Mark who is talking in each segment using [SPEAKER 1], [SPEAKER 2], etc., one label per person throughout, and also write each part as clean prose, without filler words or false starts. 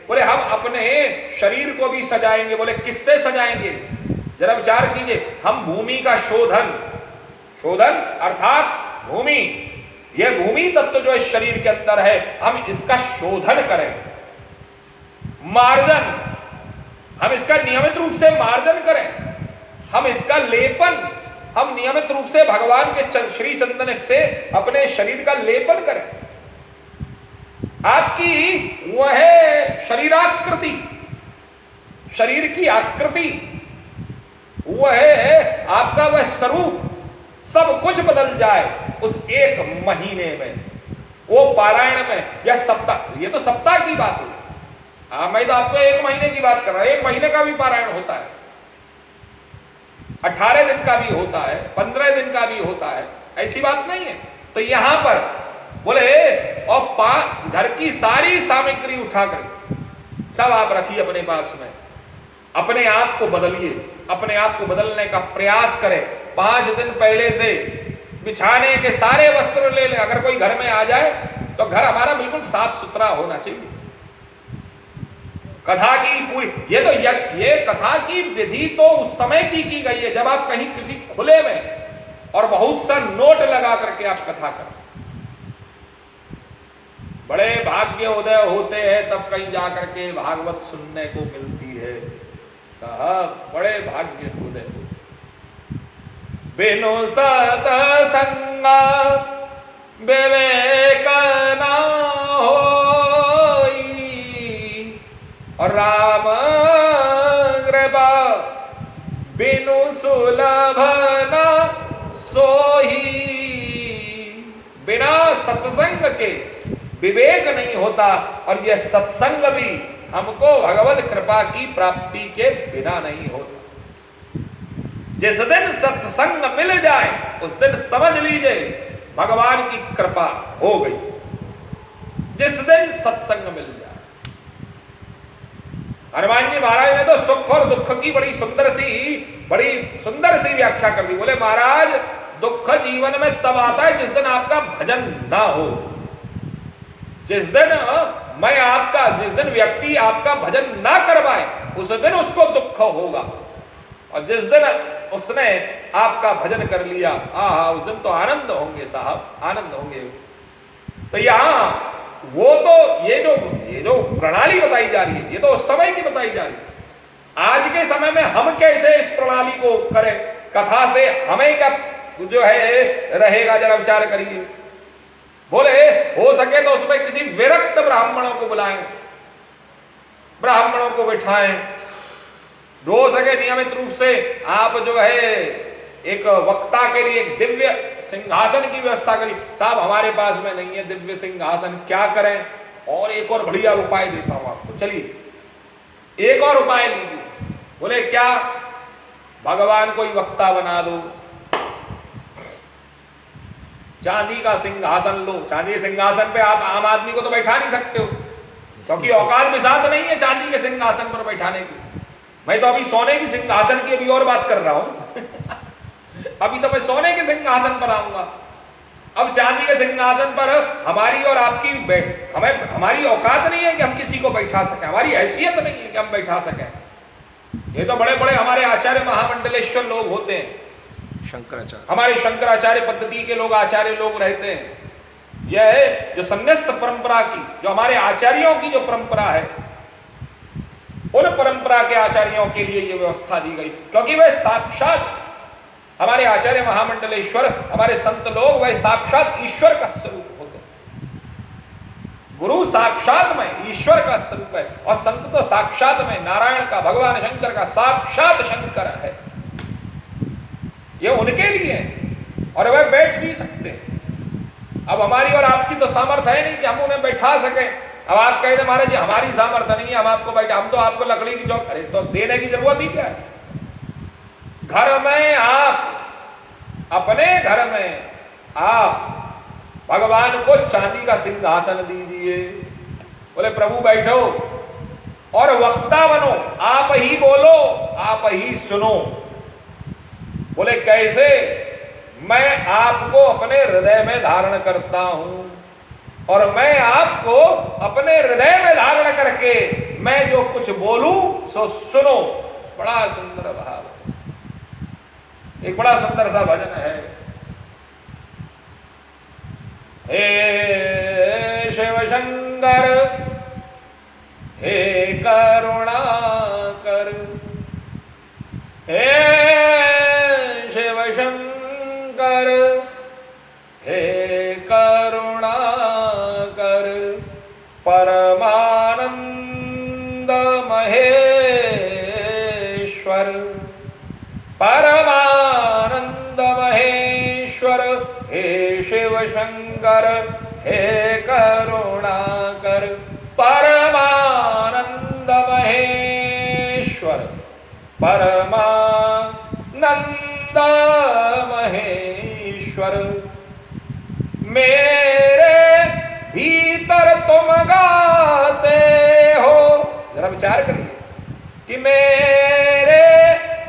[SPEAKER 1] बोले हम अपने शरीर को भी सजाएंगे। बोले किससे सजाएंगे? जरा विचार कीजिए। हम भूमि का शोधन, शोधन अर्थात भूमि, ये भूमि तत्व जो इस शरीर के अंदर है, हम इसका शोधन करें, मार्जन, हम इसका नियमित रूप से मार्जन करें, हम इसका लेपन, हम नियमित रूप से भगवान के श्री चंदन से अपने शरीर का लेपन करें। आपकी वह शरीराकृति, शरीर की आकृति, वह है आपका वह स्वरूप, सब कुछ बदल जाए उस एक महीने में, वो पारायण में या सप्ताह, ये तो सप्ताह की बात है। मैं तो आपको एक महीने की बात कर रहा हूं। एक महीने का भी पारायण होता है, 18 दिन का भी होता है, 15 दिन का भी होता है, ऐसी बात नहीं है। तो यहां पर बोले और 5 घर की सारी सामग्री उठाकर सब आप रखिए अपने पास में, अपने आप को बदलिए, अपने आप को बदलने का प्रयास करें। 5 दिन पहले से बिछाने के सारे वस्त्र ले लें। अगर कोई घर में आ जाए तो घर हमारा बिल्कुल साफ सुथरा होना चाहिए। कथा की पूरी, ये कथा की विधि तो उस समय की गई है जब आप कहीं किसी खुले में और बहुत सा नोट लगा करके आप कथा करें। बड़े भाग्य उदय होते हैं तब कहीं जाकर के भागवत सुनने को मिलती है साहब, बड़े भाग्य उदय होते। बिनु सतसंग विवेक न होई, और राम कृपा बिनु सुलभ न सोही। बिना सत्संग के विवेक नहीं होता, और यह सत्संग भी हमको भगवत कृपा की प्राप्ति के बिना नहीं होता। जिस दिन सत्संग मिल जाए उस दिन समझ लीजिए भगवान की कृपा हो गई। जिस दिन सत्संग मिल जाए, हनुमान जी महाराज ने तो सुख और दुख की बड़ी सुंदर सी व्याख्या कर दी। बोले महाराज, दुख जीवन में तब आता है जिस दिन आपका भजन ना हो। जिस दिन व्यक्ति आपका भजन ना करवाए उस दिन उसको दुख होगा, और जिस दिन उसने आपका भजन कर लिया, उस दिन तो आनंद होंगे साहब, आनंद होंगे। तो यहां वो तो ये जो प्रणाली बताई जा रही है, ये तो उस समय की बताई जा रही है। आज के समय में हम कैसे इस प्रणाली को करें, कथा से हमें क्या जो है रहेगा, जरा विचार करिए। बोले हो सके तो उसमें किसी विरक्त ब्राह्मणों को बुलाएं, ब्राह्मणों को बिठाएं, हो सके नियमित रूप से आप जो है एक वक्ता के लिए एक दिव्य सिंहासन की व्यवस्था करिए। साहब हमारे पास में नहीं है दिव्य सिंहासन, क्या करें? और एक और बढ़िया उपाय देता हूं आपको, चलिए एक और उपाय लीजिए। बोले क्या? भगवान कोई वक्ता बना दो, चांदी का सिंहासन लो। चांदी सिंहासन पे आप आम आदमी को तो बैठा नहीं सकते हो, क्योंकि औकात भी साथ नहीं है चांदी के सिंहासन पर बैठाने की। मैं तो अभी सोने की सिंहासन की अभी और बात कर रहा हूं अभी तो मैं सोने के सिंहासन पर आऊंगा। अब चांदी के सिंहासन पर हमारी और आपकी हमारी औकात नहीं है कि हम किसी को बैठा सकें, हमारी हैसियत नहीं है कि हम बैठा सकें। ये तो बड़े बड़े हमारे आचार्य महामंडलेश्वर लोग होते हैं,
[SPEAKER 2] शंकराचार्य,
[SPEAKER 1] हमारे शंकराचार्य पद्धति के लोग, आचार्य लोग रहते हैं। यह है जो संन्यस्त परंपरा की, जो हमारे आचार्यों की जो परंपरा है, उन परंपरा के आचार्यों के लिए यह व्यवस्था दी गई, क्योंकि वह साक्षात हमारे आचार्य महामंडलेश्वर, हमारे संत लोग वह साक्षात ईश्वर का स्वरूप होते हैं। गुरु साक्षात में ईश्वर का स्वरूप है, और संत तो साक्षात में नारायण का, भगवान शंकर का साक्षात शंकर है। ये उनके लिए है, और वह बैठ भी सकते हैं। अब हमारी और आपकी तो सामर्थ्य है नहीं कि हम उन्हें बैठा सकें। अब आप कहते महाराज जी हमारी सामर्थ्य नहीं है, हम आपको हम तो आपको लकड़ी की चौक, अरे तो देने की जरूरत ही क्या है? घर में आप, अपने घर में आप भगवान को चांदी का सिंहासन दीजिए। बोले प्रभु बैठो और वक्ता बनो, आप ही बोलो, आप ही सुनो। बोले कैसे? मैं आपको अपने हृदय में धारण करता हूं, और मैं आपको अपने हृदय में धारण करके मैं जो कुछ बोलूं सो सुनो। बड़ा सुंदर भाव, एक बड़ा सुंदर सा भजन है। हे शिव शंकर हे करुणा कर, हे शिव शंकर हे करुणा कर, परमानंद महेश्वर, परमानंद महेश्वर हे शिव शंकर हे करुणा कर, परमानंद महेश्वर, परमानंद महेश्वर। मेरे भीतर तुम गाते हो, जरा विचार करिए कि मेरे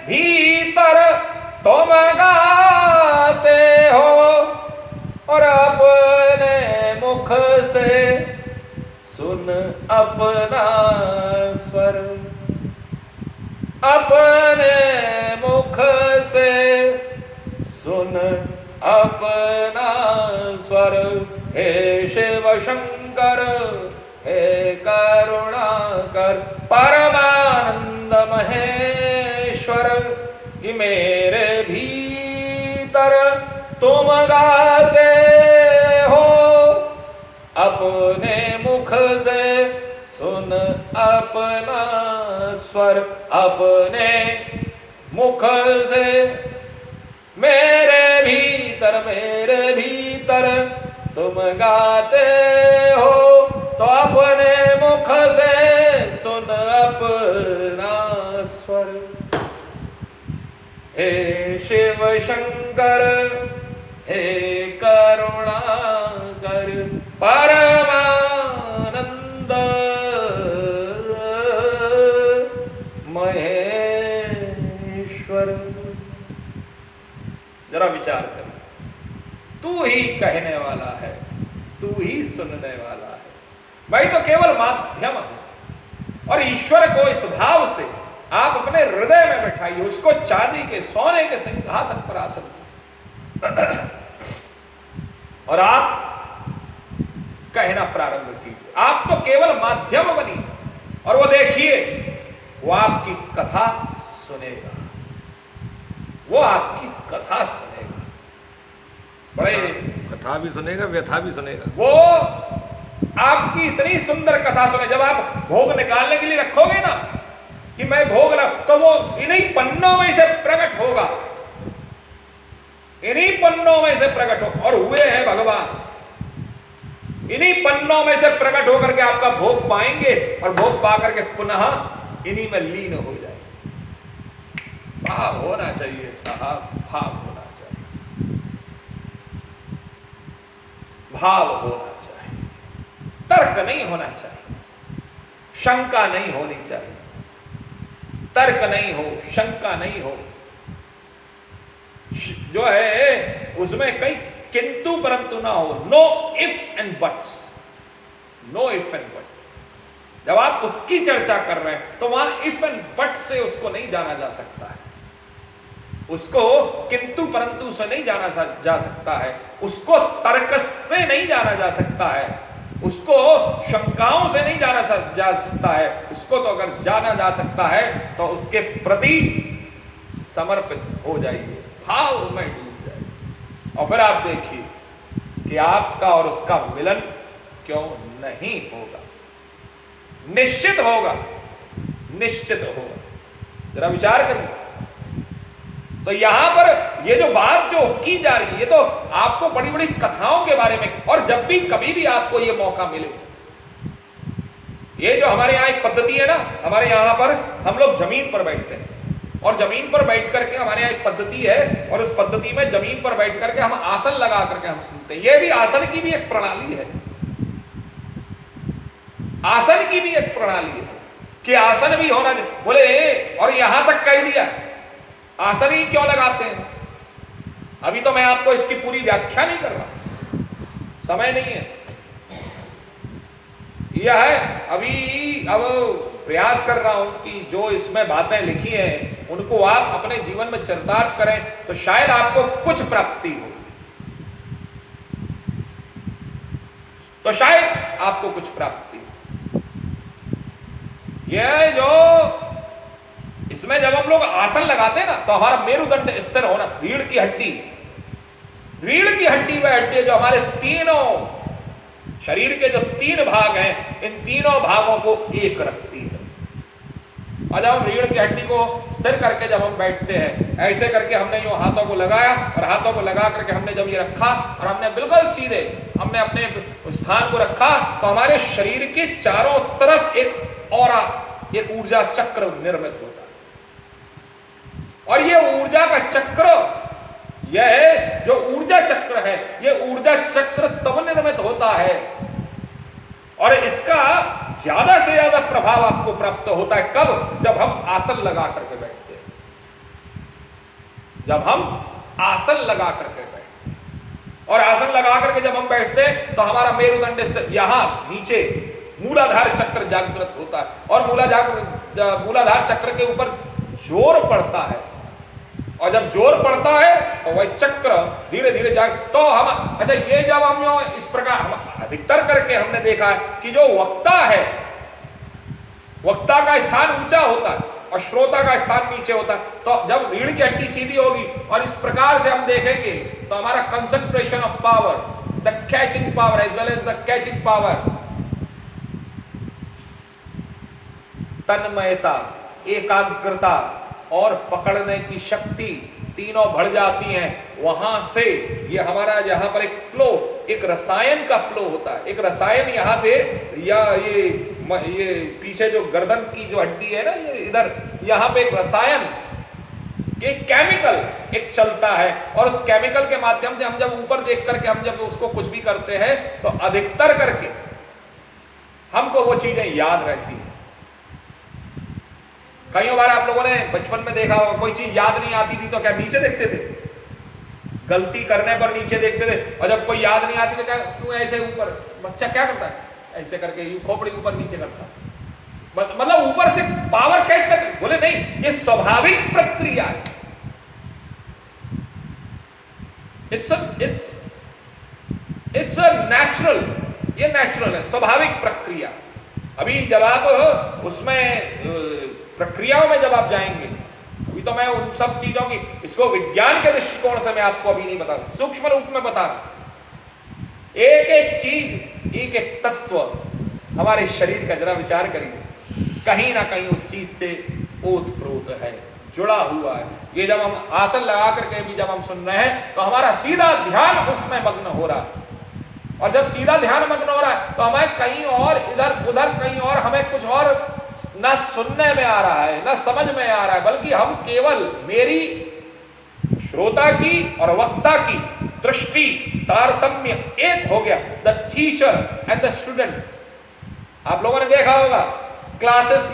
[SPEAKER 1] भीतर तुम गाते हो और अपने मुख से सुन अपना स्वर, अपने मुख से सुन अपना स्वर। हे शिव शंकर हे करुणा कर, परमानंद महेश्वर कि मेरे भीतर तुम गाते हो, अपने मुख से सुन अपना स्वर, अपने मुख से मेरे भीतर तुम गाते हो, तो अपने मुख से सुन अपना स्वर। हे शिव शंकर हे करुणा कर, परमानंद महेश्वर। जरा विचार कर, तू ही कहने वाला है, तू ही सुनने वाला है, मैं तो केवल माध्यम हूं। और ईश्वर को इस भाव से आप अपने हृदय में बैठाइए, उसको चांदी के सोने के सिंहासन पर आसन दीजिए और आप कहना प्रारंभ कीजिए। आप तो केवल माध्यम बनिए और वो देखिए वो आपकी कथा सुनेगा, वो आपकी कथा सुनेगा, बड़े
[SPEAKER 2] कथा भी सुनेगा, व्यथा भी सुनेगा।
[SPEAKER 1] वो आपकी इतनी सुंदर कथा सुने। जब आप भोग निकालने के लिए रखोगे ना कि मैं भोग ला, तो वो इन्हीं पन्नों में से प्रकट होगा, इन्हीं पन्नों में से प्रकट हो, और हुए हैं भगवान, इन्हीं पन्नों में से प्रकट होकर के आपका भोग पाएंगे और भोग पा करके पुनः इन्हीं में लीन हो जाएंगे। भाव होना चाहिए साहब, भाव होना चाहिए, भाव होना चाहिए, तर्क नहीं होना चाहिए, शंका नहीं होनी चाहिए, तर्क नहीं हो, शंका नहीं हो, जो है उसमें कई किंतु परंतु ना हो, no if and buts, no if and but. जब आप उसकी चर्चा कर रहे हैं तो वहां इफ एंड बट से उसको नहीं जाना जा सकता है, उसको किंतु परंतु से नहीं जाना जा सकता है, उसको तर्क से नहीं जाना जा सकता है, उसको शंकाओं से नहीं जाना जा सकता है। उसको तो अगर जाना जा सकता है तो उसके प्रति समर्पित हो जाइए, भाव में डूब जाइए, और फिर आप देखिए कि आपका और उसका मिलन क्यों नहीं होगा, निश्चित होगा, निश्चित होगा। जरा विचार करिए। तो यहां पर ये जो बात जो की जा रही है, ये तो आपको बड़ी बड़ी कथाओं के बारे में, और जब भी कभी भी आपको ये मौका मिले, ये जो हमारे यहाँ एक पद्धति है ना, हमारे यहाँ पर हम लोग जमीन पर बैठते हैं और जमीन पर बैठ करके हमारे यहाँ एक पद्धति है, और उस पद्धति में जमीन पर बैठ करके हम आसन लगा करके हम सुनते हैं। ये भी आसन की भी एक प्रणाली है, आसन की भी एक प्रणाली है कि आसन भी होना चाहिए। बोले और यहां तक कह दिया, आसन ही क्यों लगाते हैं? अभी तो मैं आपको इसकी पूरी व्याख्या नहीं कर रहा, समय नहीं है। यह है। अभी अब प्रयास कर रहा हूं कि जो इसमें बातें लिखी हैं उनको आप अपने जीवन में चरितार्थ करें तो शायद आपको कुछ प्राप्ति हो, तो शायद आपको कुछ प्राप्ति हो। यह जो इसमें जब हम लोग आसन लगाते हैं ना तो हमारा मेरुदंड स्थिर होना, रीढ़ की हड्डी वह हड्डी है जो हमारे तीनों शरीर के जो 3 भाग हैं, इन तीनों भागों को एक रखती है। और जब हम रीढ़ की हड्डी को स्थिर करके जब हम बैठते हैं, ऐसे करके हमने यूं हाथों को लगाया और हाथों को लगा करके हमने जब ये रखा और हमने बिल्कुल सीधे हमने अपने स्थान को रखा, तो हमारे शरीर के चारों तरफ एक ऑरा, एक ऊर्जा चक्र निर्मित होता है। और ये ऊर्जा का चक्र, यह जो ऊर्जा चक्र है, यह ऊर्जा चक्र तब निर्मित होता है और इसका ज्यादा से ज्यादा प्रभाव आपको प्राप्त होता है कब? जब हम आसन लगा करके बैठते हैं। जब हम आसन लगा करके बैठते हैं और आसन लगा करके जब हम बैठते हैं तो हमारा मेरुदंड यहां नीचे मूलाधार चक्र जागृत होता है और मूलाधार चक्र के ऊपर जोर पड़ता है और जब जोर पड़ता है तो वह चक्र धीरे धीरे तो हम अच्छा, ये जब हम जो इस प्रकार हम अधिकतर करके हमने देखा है कि जो वक्ता है, वक्ता का स्थान ऊंचा होता है और श्रोता का स्थान नीचे होता है। तो जब रीढ़ की हड्डी सीधी होगी और इस प्रकार से हम देखेंगे तो हमारा concentration of power, the catching power as well as the catching power, तन्मयता, एकाग्रता और पकड़ने की शक्ति तीनों बढ़ जाती हैं। वहां से ये हमारा यहाँ पर एक फ्लो, एक रसायन का फ्लो होता है। एक रसायन यहाँ से या ये पीछे जो गर्दन की जो हड्डी है ना, ये इधर यहाँ पे एक रसायन, एक केमिकल एक चलता है और उस केमिकल के माध्यम से हम जब ऊपर देख करके हम जब उसको कुछ भी करते हैं तो अधिकतर करके हमको वो चीजें याद रहती हैं। कई बार आप लोगों ने बचपन में देखा होगा, कोई चीज याद नहीं आती थी तो क्या नीचे देखते थे? गलती करने पर नीचे देखते थे। और जब कोई याद नहीं आती तो क्या तू ऐसे ऊपर, बच्चा क्या करता है ऐसे करके यूं खोपड़ी ऊपर नीचे करता, मतलब ऊपर से पावर कैच करके। बोले नहीं, ये स्वाभाविक प्रक्रिया है। इट्स अ नेचुरल, ये नेचुरल है, स्वाभाविक प्रक्रिया। अभी जब आप उसमें प्रक्रियाओं में जब आप जाएंगे, अभी तो मैं उन सब चीजों की, इसको विज्ञान के दृष्टिकोण से मैं आपको अभी नहीं बता रहा, सूक्ष्म रूप में बता रहा। एक एक चीज, एक एक तत्व हमारे शरीर का जरा विचार करिए, कहीं ना कहीं उस चीज से ओतप्रोत है, जुड़ा हुआ है। ये जब हम आसन लगा करके भी जब हम सुन रहे हैं तो हमारा सीधा ध्यान उसमें मग्न हो रहा है। और जब सीधा ध्यान मग्न हो रहा है तो हमें कहीं और इधर उधर कहीं और हमें कुछ और ना सुनने में आ रहा है, ना समझ में आ रहा है, बल्कि हम केवल मेरी श्रोता की और वक्ता की दृष्टि तारतम्य एक हो गया। The teacher and the student, आप लोगों ने देखा होगा क्लासेस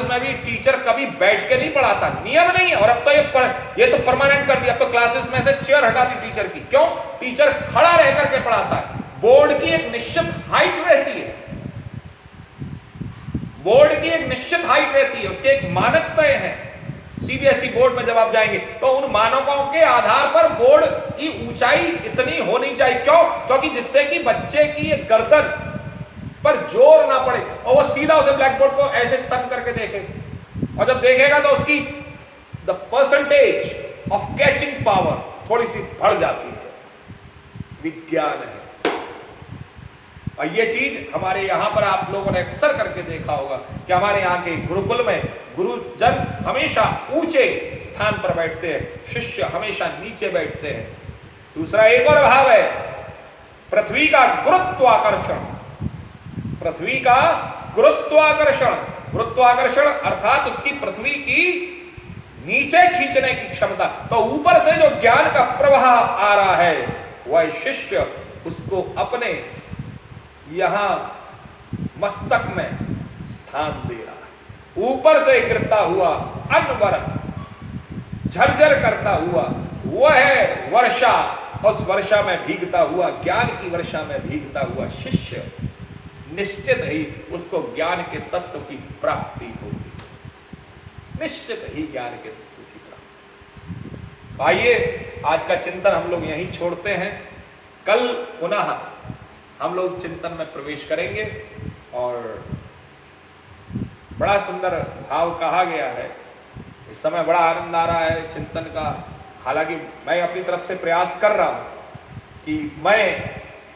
[SPEAKER 1] में भी टीचर कभी बैठ के नहीं पढ़ाता, नियम नहीं है। और अब तो ये तो परमानेंट कर दिया, अब तो क्लासेस में से चेयर हटा दी टीचर की। क्यों? टीचर खड़ा रह करके पढ़ाता है। बोर्ड की एक निश्चित हाइट रहती है, बोर्ड की एक निश्चित हाइट रहती है, उसके एक मानक तय है। सीबीएसई बोर्ड में जब आप जाएंगे तो उन मानकों के आधार पर बोर्ड की ऊंचाई इतनी होनी चाहिए। क्यों? क्योंकि जिससे कि बच्चे की गर्दन पर जोर ना पड़े और वो सीधा उसे ब्लैक बोर्ड को ऐसे तन करके देखे, और जब देखेगा तो उसकी the percentage of catching power थोड़ी सी बढ़ जाती है। विज्ञान है। और ये चीज हमारे यहां पर आप लोगों ने अक्सर करके देखा होगा कि हमारे यहाँ के गुरुकुल में गुरुजन हमेशा ऊंचे स्थान पर बैठते हैं, शिष्य हमेशा नीचे बैठते हैं। दूसरा एक और भाव है पृथ्वी का गुरुत्वाकर्षण। पृथ्वी का गुरुत्वाकर्षण, गुरुत्वाकर्षण अर्थात उसकी पृथ्वी की नीचे खींचने की क्षमता। तो ऊपर से जो ज्ञान का प्रवाह आ रहा है वह शिष्य उसको अपने यहां मस्तक में स्थान दे रहा है। ऊपर से गिरता हुआ अनवरत झरझर करता हुआ वह है वर्षा, उस वर्षा में भीगता हुआ, ज्ञान की वर्षा में भीगता हुआ शिष्य निश्चित ही उसको ज्ञान के तत्व की प्राप्ति होती है, निश्चित ही ज्ञान के तत्व की प्राप्ति। आइए आज का चिंतन हम लोग यहीं छोड़ते हैं, कल पुनः हम लोग चिंतन में प्रवेश करेंगे। और बड़ा सुंदर भाव कहा गया है, इस समय बड़ा आनंद आ रहा है चिंतन का। हालांकि मैं अपनी तरफ से प्रयास कर रहा हूं कि मैं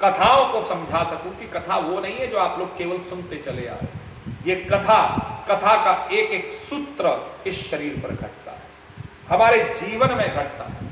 [SPEAKER 1] कथाओं को समझा सकूं कि कथा वो नहीं है जो आप लोग केवल सुनते चले आ रहे हैं। ये कथा का एक एक सूत्र इस शरीर पर घटता है, हमारे जीवन में घटता है।